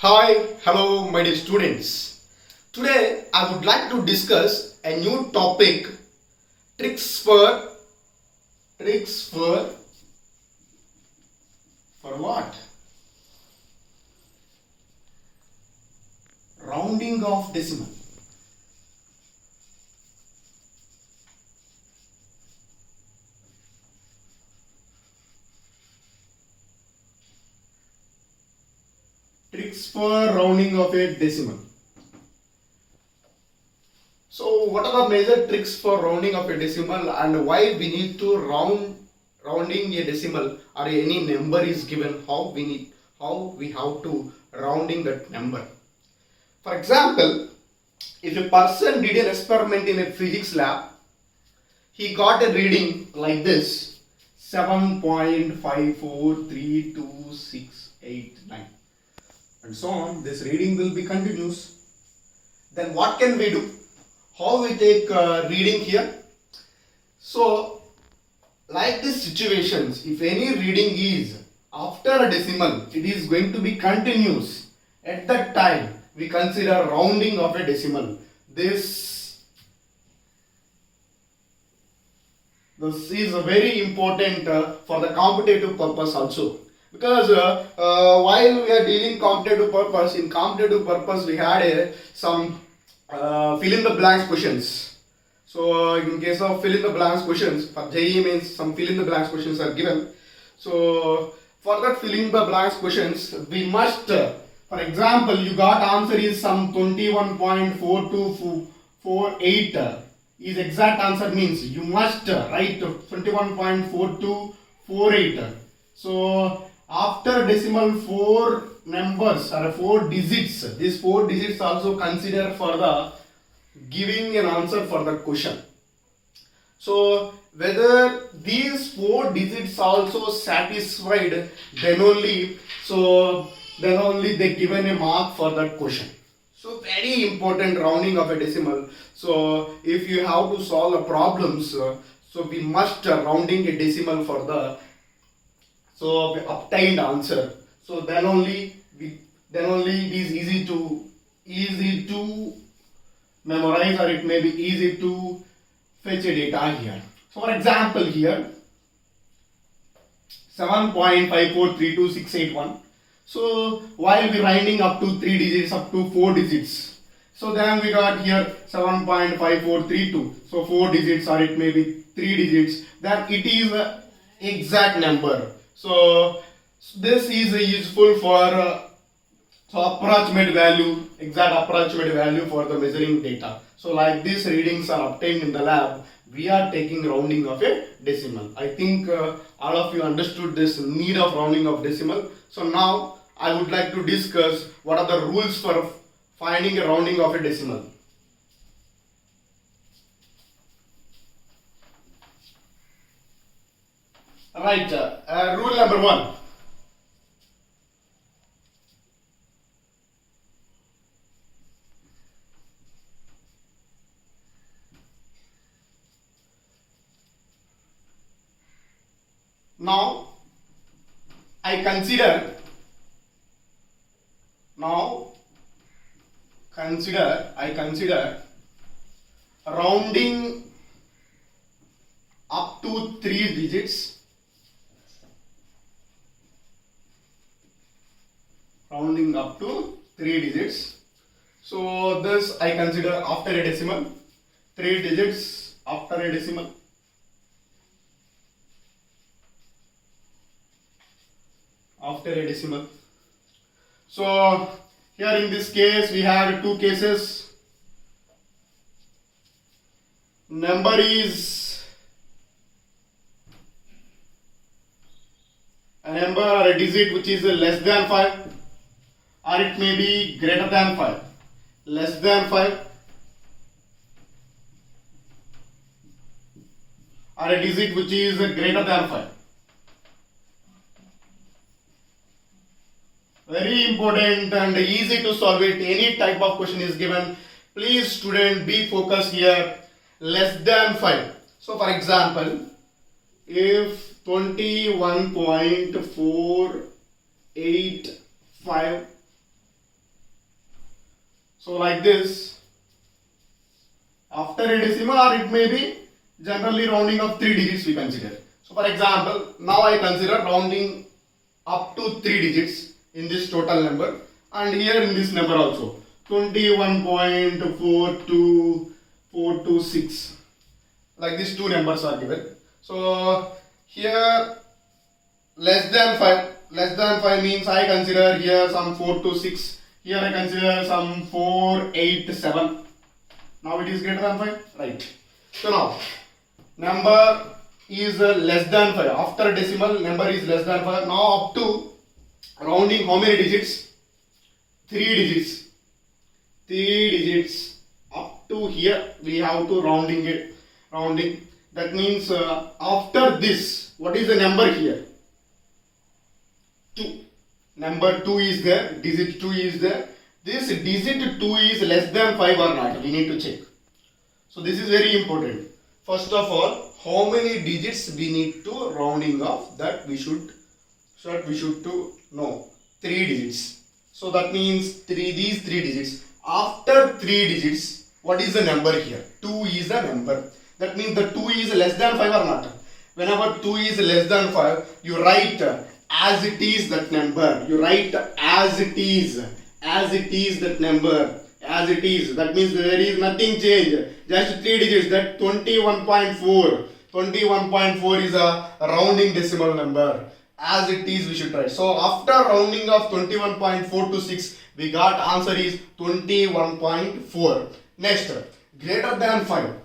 Hi, hello, my dear students. Today I would like to discuss a new topic: tricks for what? Rounding of decimal. Tricks for rounding of a decimal. So what are the major tricks for rounding of a decimal and why we need to rounding a decimal or any number is given, how we have to rounding that number. For example, if a person did an experiment in a physics lab, he got a reading like this: 7.5432689 and so on. This reading will be continuous. Then what can we do? How we take reading here? So like these situations, if any reading is after a decimal, it is going to be continuous. At that time we consider rounding of a decimal. This is very important for the competitive purpose also, because while we are dealing competitive purpose, in competitive purpose we had some fill in the blanks questions. So in case of fill in the blanks questions for JEE means some fill in the blanks questions are given. So for that fill in the blanks questions we must, for example, you got answer is some 21.4248 is exact answer, means you must write 21.4248. So after decimal 4 numbers or 4 digits, these 4 digits also consider for the giving an answer for the question. So whether these 4 digits also satisfied, then only they given a mark for that question. So very important rounding of a decimal. So if you have to solve a problems, so we must rounding a decimal for the obtained answer. So then only it is easy to memorize, or it may be easy to fetch a data here. So for example here 7.5432681. So while we rounding up to 3 digits, up to 4 digits, so then we got here 7.5432. So 4 digits, or it may be 3 digits, then it is a exact number. So this is useful for approximate value, exact approximate value for the measuring data. So like these readings are obtained in the lab, we are taking rounding of a decimal. I think all of you understood this need of rounding of decimal. So now I would like to discuss what are the rules for finding a rounding of a decimal. Right, rule number 1. Now I consider rounding up to 3 digits. Rounding up to 3 digits. So this I consider after a decimal, 3 digits after a decimal. After a decimal. So here in this case we have 2 cases. Number is a number or a digit which is less than 5, or it may be greater than 5. Less than 5, or a digit which is greater than 5. Very important and easy to solve it. Any type of question is given, please student be focused here. Less than 5. So for example, if 21.485 So like this, after a decimal, or it may be generally rounding up 3 digits we consider. So for example, now I consider rounding up to 3 digits in this total number, and here in this number also 21.42426. Like these two numbers are given. So here less than 5 means I consider here some 426. Here I consider some 487. Now it is greater than 5, right? So now number is less than 5. After decimal, number is less than 5. Now up to rounding how many digits? 3 digits. 3 digits. Up to here we have to rounding it. Rounding. That means after this, what is the number here? 2. Number 2 is there. Digit 2 is there. This digit 2 is less than 5 or not? We need to check. So this is very important. First of all, how many digits we need to rounding off, that we should to know. 3 digits. So that means these 3 digits. After 3 digits, what is the number here? 2 is the number. That means the 2 is less than 5 or not? Whenever 2 is less than 5, you write as it is that number. You write as it is that number. As it is. That means there is nothing change. Just 3 digits. That 21.4. 21.4 is a rounding decimal number. As it is we should write. So after rounding of 21.426, we got answer is 21.4. Next, greater than 5.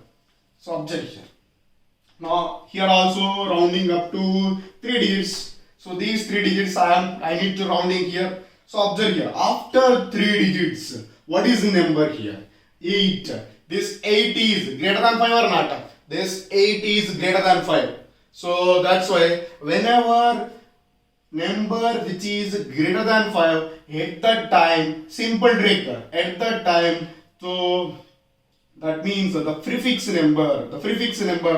So observe here. Now here also rounding up to 3 digits. So these 3 digits I need to rounding here. So observe here. After 3 digits, what is the number here? 8. This 8 is greater than 5 or not? This 8 is greater than 5. So that's why whenever number which is greater than 5, at that time, simple trick, at that time, so that means the prefix number,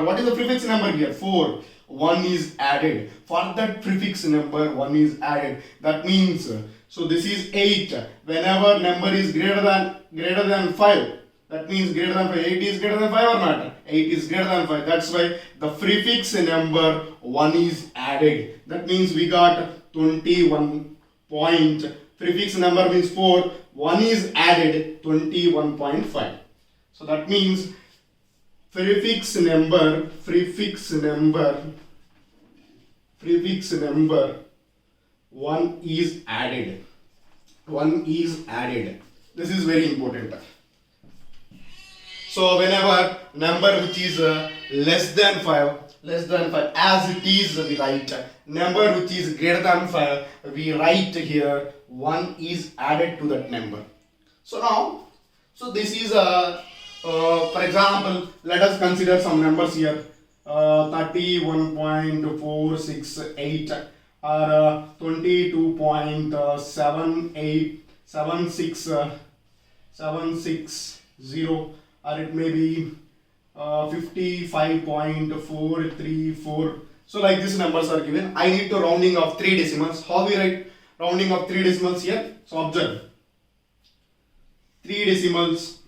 what is the prefix number here? 4. 1 is added. For that prefix number, 1 is added. That means, so this is 8. Whenever number is greater than 5, that means greater than 5. 8 is greater than 5 or not? 8 is greater than 5. That's why the prefix number 1 is added. That means we got 21 point. Prefix number means 4. 1 is added, 21.5. So that means prefix number 1 is added. 1 is added. This is very important. So whenever number which is less than 5, as it is we write. Number which is greater than 5, we write here 1 is added to that number. So now, so this is for example, let us consider some numbers here. 31.468 or 22.760, or it may be 55.434. So like these numbers are given. I need to rounding of 3 decimals. How we write rounding of 3 decimals here? So observe. 3 decimals.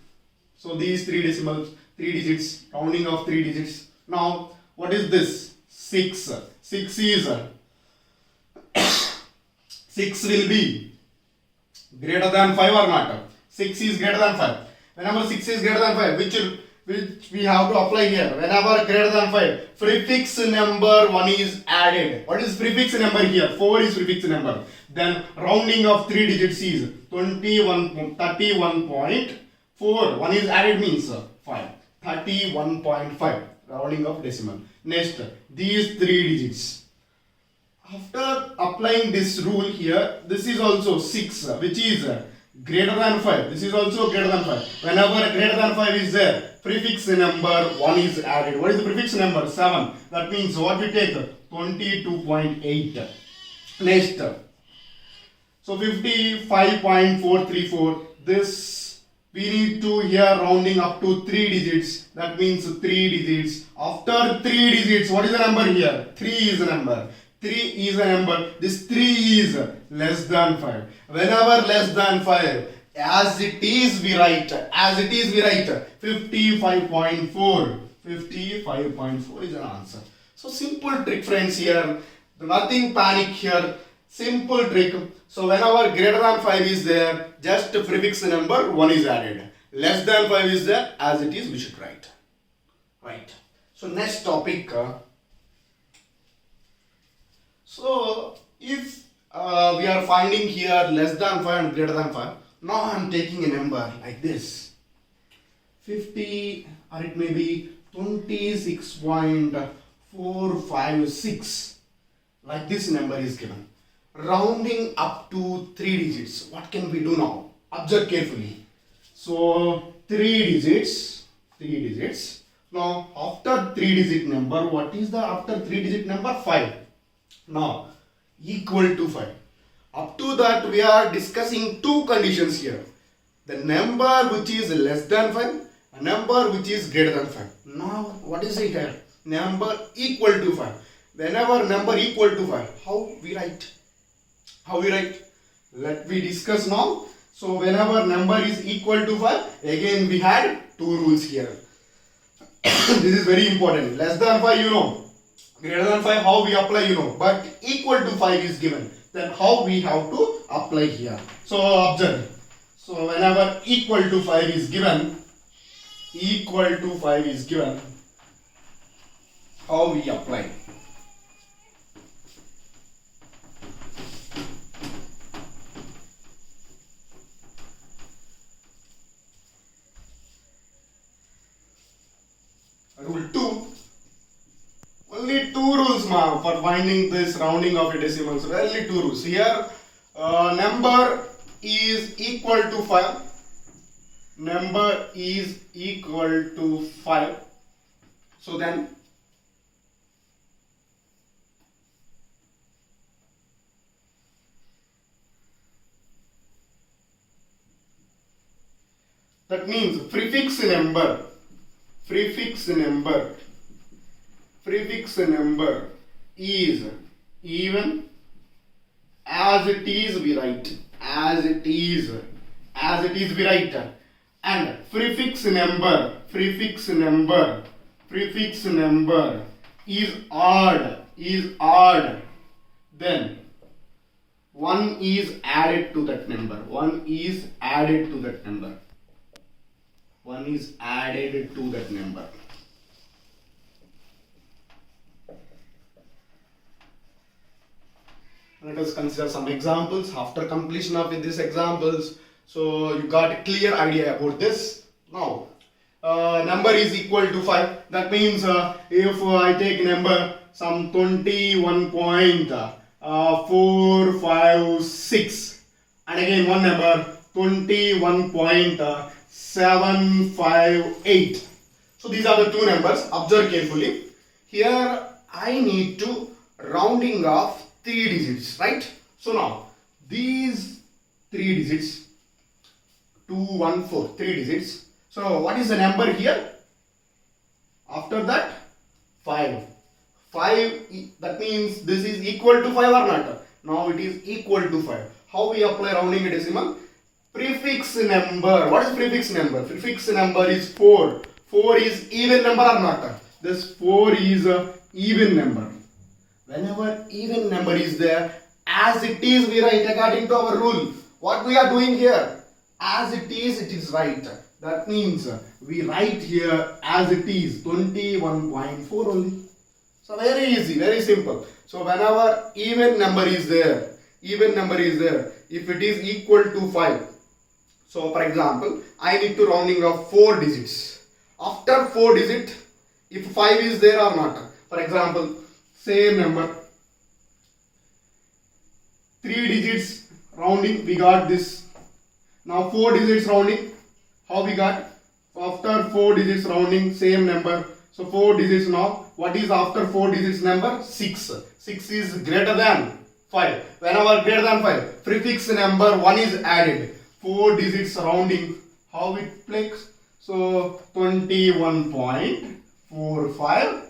So these 3 decimals, 3 digits, rounding of 3 digits. Now, what is this? 6. 6 is 6 will be greater than 5 or not? 6 is greater than 5. Whenever 6 is greater than 5, which we have to apply here. Whenever greater than 5, prefix number 1 is added. What is prefix number here? 4 is prefix number. Then rounding of 3 digits is 31.4. 1 is added means 5. 31.5. Rounding of decimal. Next, these 3 digits. After applying this rule here, this is also 6, which is greater than 5. This is also greater than 5. Whenever greater than 5 is there, prefix number 1 is added. What is the prefix number? 7. That means what we take? 22.8. Next. So 55.434. This we need to here rounding up to 3 digits. That means 3 digits. After 3 digits, what is the number here? 3 is the number. 3 is a number. This 3 is less than 5. Whenever less than 5, As it is we write, 55.4. 55.4 is an answer. So simple trick friends here, nothing panic here, simple trick. So whenever greater than 5 is there, just prefix number 1 is added. Less than 5 is there, as it is we should write. Right. So next topic. So if we are finding here less than 5 and greater than 5, now I am taking a number like this. 50, or it may be 26.456. Like this number is given. Rounding up to 3 digits. What can we do now? Observe carefully. So 3 digits. Now after 3 digit number, what is the after 3 digit number? 5. Now equal to 5. Up to that we are discussing two conditions here. The number which is less than 5, a number which is greater than 5. Now what is it here? Number equal to 5. Whenever number equal to 5, how we write? Let me discuss now. So whenever number is equal to 5, again we had two rules here. This is very important. Less than 5 you know. Greater than 5 how we apply you know. But equal to 5 is given. Then how we have to apply here. So observe. So whenever equal to 5 is given, how we apply? Rule 2. Only two rules for finding this rounding of a decimal. So only two rules. Here number is equal to 5. Number is equal to 5. So then that means prefix number is even, as it is we write, and prefix number is odd, then 1 is added to that number. 1 is added to that number. Let us consider some examples. After completion of these examples, so you got a clear idea about this. Now, number is equal to 5. That means if I take number some 21.456 and again one number 21.758. So these are the two numbers. Observe carefully. Here I need to rounding off 3 digits, right? So now these 3 digits, 214, 3 digits. So what is the number here? After that 5. That means this is equal to 5 or not? Now it is equal to 5. How we apply rounding a decimal? Prefix number. What is prefix number? Prefix number is 4. 4 is even number or not? This 4 is a even number. Whenever even number is there, as it is we write according to our rule. What we are doing here? As it is right. That means we write here as it is 21.4 only. So very easy, very simple. So whenever even number is there, if it is equal to 5. So for example, I need to rounding of 4 digits. After 4 digit, if 5 is there or not. For example, same number, 3 digits rounding, we got this. Now 4 digits rounding, how we got? After 4 digits rounding, same number. So 4 digits now. What is after 4 digits number? 6. 6 is greater than 5. Whenever greater than 5, prefix number 1 is added. 4 digits rounding, how it plays? So 21.45.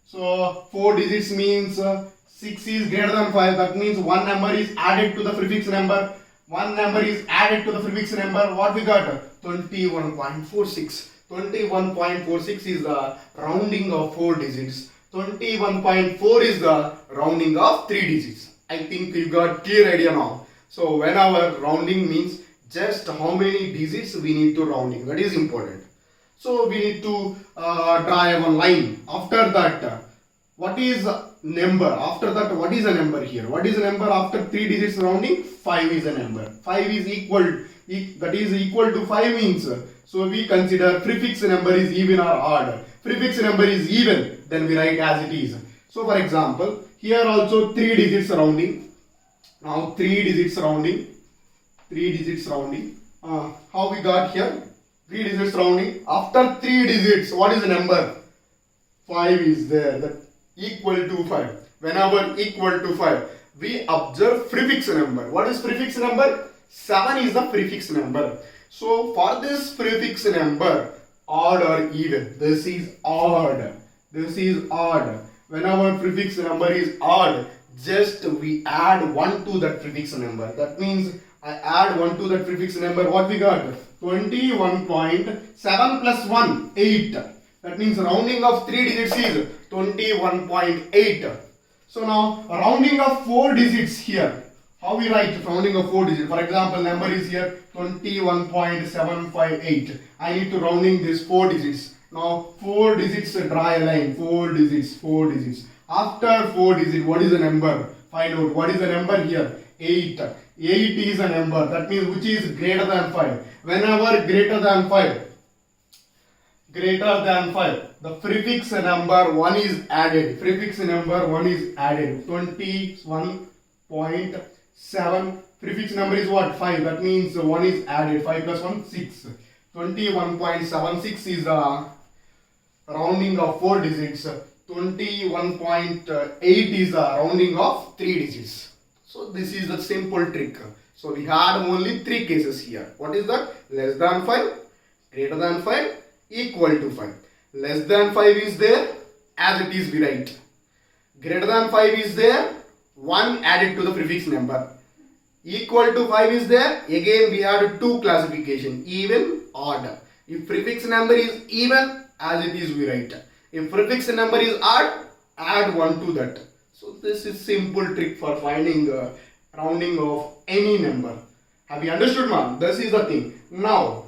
So 4 digits means 6 is greater than 5. That means one number is added to the prefix number. one number is added to the prefix number, what we got? 21.46. 21.46 is the rounding of 4 digits. 21.4 is the rounding of 3 digits. I think you got clear idea now. So when our rounding means just how many digits we need to rounding, that is important. So we need to draw one line. After that, what is number? After that, what is a number here? What is a number after 3 digits rounding? 5 is a number. 5 is that is equal to 5 means, so we consider prefix number is even or odd. Prefix number is even, then we write as it is. So for example, here also 3 digits rounding. Now 3 digits rounding. 3 digits rounding. How we got here? 3 digits rounding. After 3 digits, what is the number? 5 is there. That equal to 5. Whenever equal to 5, we observe prefix number. What is prefix number? 7 is the prefix number. So for this prefix number, odd or even, this is odd. This is odd. Whenever prefix number is odd, just we add 1 to that prefix number. That means I add 1 to that prefix number. What we got? 21.7 plus 1, 8. That means rounding of 3 digits is 21.8. So now rounding of 4 digits here. How we write rounding of 4 digits? For example, number is here 21.758. I need to rounding this 4 digits. Now 4 digits, draw a line. 4 digits, 4 digits. After 4 digits, what is the number? Find out what is the number here. 8. 8 is a number. That means which is greater than 5. Whenever greater than 5, the prefix number 1 is added. Prefix number 1 is added. 21.7. Prefix number is what? 5. That means 1 is added. 5 plus 1, 6. 21.76 is the rounding of 4 digits. 21.8 is the rounding of 3 digits. So this is the simple trick. So we had only 3 cases here. What is that? Less than 5, greater than 5, equal to 5. Less than 5 is there, as it is we write. Greater than 5 is there, 1 added to the prefix number. Equal to 5 is there, again we have 2 classification, even, odd. If prefix number is even, as it is we write. If prefix number is odd, add 1 to that. So this is simple trick for finding rounding of any number. Have you understood, man? This is the thing. Now